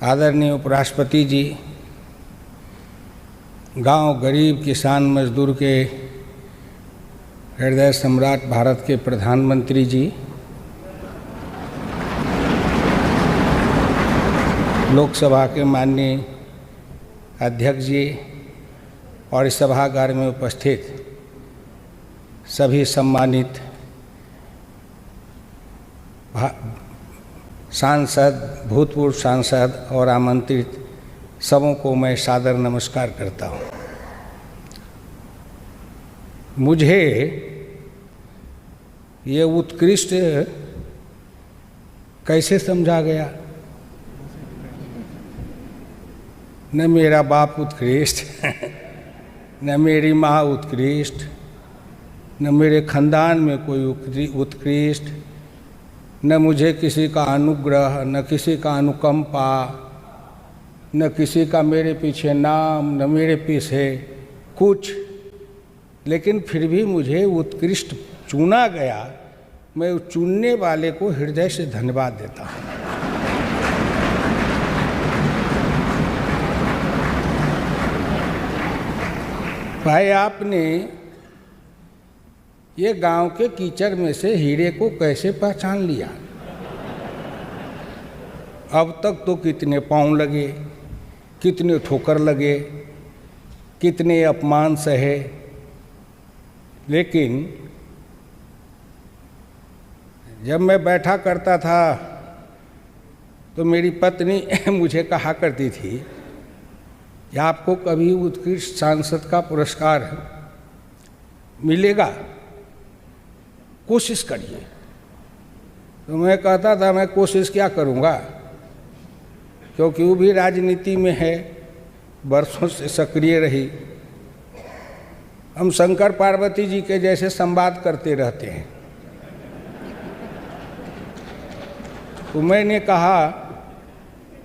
आदरणीय उपराष्ट्रपति जी, गांव गरीब किसान मजदूर के हृदय सम्राट भारत के प्रधानमंत्री जी, लोकसभा के माननीय अध्यक्ष जी और इस सभागार में उपस्थित सभी सम्मानित सांसद, भूतपूर्व सांसद और आमंत्रित सबों को मैं सादर नमस्कार करता हूँ। मुझे ये उत्कृष्ट कैसे समझा गया? न मेरा बाप उत्कृष्ट न मेरी माँ उत्कृष्ट, न मेरे खानदान में कोई उत्कृष्ट, न मुझे किसी का अनुग्रह, न किसी का अनुकंपा, न किसी का मेरे पीछे नाम, न मेरे पीछे कुछ, लेकिन फिर भी मुझे उत्कृष्ट चुना गया। मैं उस चुनने वाले को हृदय से धन्यवाद देता हूँ। भाई, आपने ये गांव के कीचड़ में से हीरे को कैसे पहचान लिया? अब तक तो कितने पाँव लगे, कितने ठोकर लगे, कितने अपमान सहे, लेकिन जब मैं बैठा करता था तो मेरी पत्नी मुझे कहा करती थी कि आपको कभी उत्कृष्ट सांसद का पुरस्कार मिलेगा, कोशिश करिए। तो मैं कहता था मैं कोशिश क्या करूँगा, क्योंकि वो भी राजनीति में है, वर्षों से सक्रिय रही। हम शंकर पार्वती जी के जैसे संवाद करते रहते हैं। तो मैंने कहा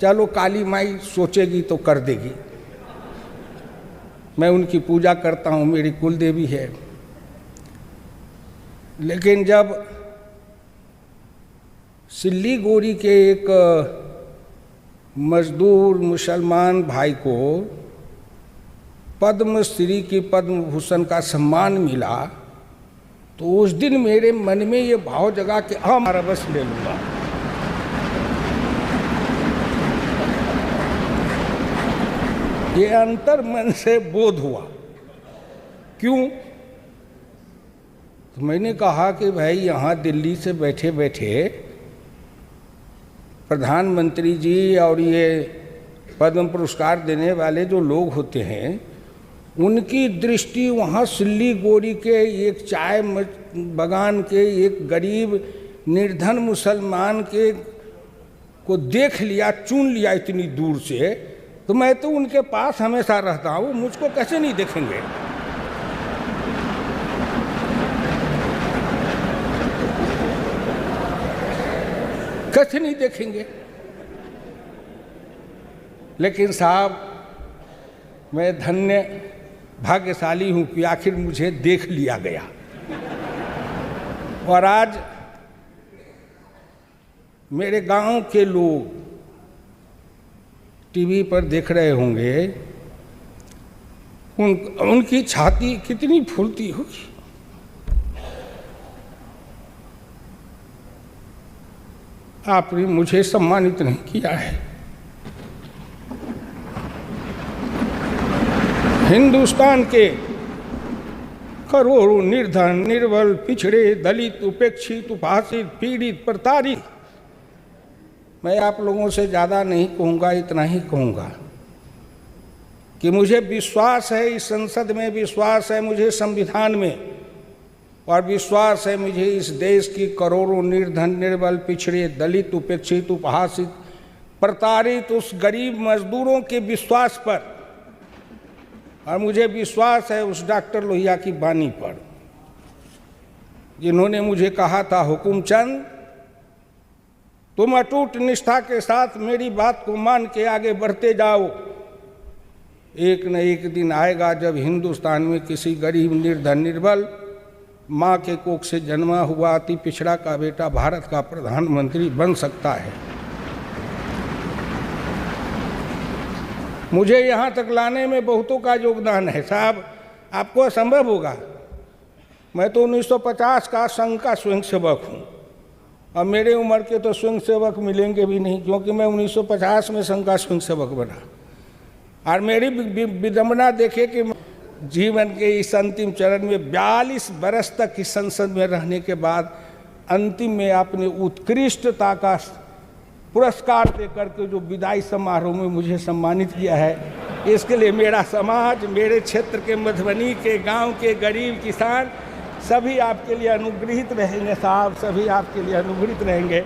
चलो काली माई सोचेगी तो कर देगी। मैं उनकी पूजा करता हूँ, मेरी कुल देवी है। लेकिन जब सिल्लीगुड़ी के एक मजदूर मुसलमान भाई को पद्म श्री की पद्म भूषण का सम्मान मिला, तो उस दिन मेरे मन में ये भाव जगा कि हमारा बस ले लूँगा। ये अंतर मन से बोध हुआ। क्यों? तो मैंने कहा कि भाई, यहाँ दिल्ली से बैठे बैठे प्रधानमंत्री जी और ये पद्म पुरस्कार देने वाले जो लोग होते हैं, उनकी दृष्टि वहाँ सिल्लीगुड़ी के एक चाय बागान के एक गरीब निर्धन मुसलमान के को देख लिया, चुन लिया इतनी दूर से। तो मैं तो उनके पास हमेशा रहता हूँ, मुझको कैसे नहीं देखेंगे? कैसे नहीं देखेंगे? लेकिन साहब, मैं धन्य भाग्यशाली हूं कि आखिर मुझे देख लिया गया। और आज मेरे गांव के लोग टीवी पर देख रहे होंगे, उनकी छाती कितनी फूलती होगी। आपने मुझे सम्मानित नहीं किया है। हिंदुस्तान के करोड़ों निर्धन, निर्बल, पिछड़े, दलित, उपेक्षित, उपासित, पीड़ित, प्रताड़ित, मैं आप लोगों से ज़्यादा नहीं कहूँगा, इतना ही कहूँगा कि मुझे विश्वास है इस संसद में, विश्वास है मुझे संविधान में, और विश्वास है मुझे इस देश की करोड़ों निर्धन, निर्बल, पिछड़े, दलित, उपेक्षित, उपहासित, प्रताड़ित उस गरीब मजदूरों के विश्वास पर, और मुझे विश्वास है उस डॉक्टर लोहिया की बानी पर, जिन्होंने मुझे कहा था, हुकुमचंद, तुम अटूट निष्ठा के साथ मेरी बात को मान के आगे बढ़ते जाओ। एक न एक दिन आएगा जब हिंदुस्तान में किसी गरीब, निर्धन, निर्बल, माँ के कोख से जन्मा हुआ अति पिछड़ा का बेटा भारत का प्रधानमंत्री बन सकता है। मुझे यहाँ तक लाने में बहुतों का योगदान है साहब, आपको असंभव होगा। मैं तो 1950 का संघ का स्वयंसेवक हूँ, अब मेरे उम्र के तो स्वयंसेवक मिलेंगे भी नहीं, क्योंकि मैं 1950 में संघ का स्वयंसेवक बना। और मेरी विडंबना देखे कि जीवन के इस अंतिम चरण में 42 बरस तक इस संसद में रहने के बाद अंतिम में अपने उत्कृष्टता का पुरस्कार देकर के जो विदाई समारोह में मुझे सम्मानित किया है, इसके लिए मेरा समाज, मेरे क्षेत्र के मधुबनी के गांव के गरीब किसान सभी आपके लिए अनुग्रहित रहेंगे साहब, सभी आपके लिए अनुग्रहित रहेंगे।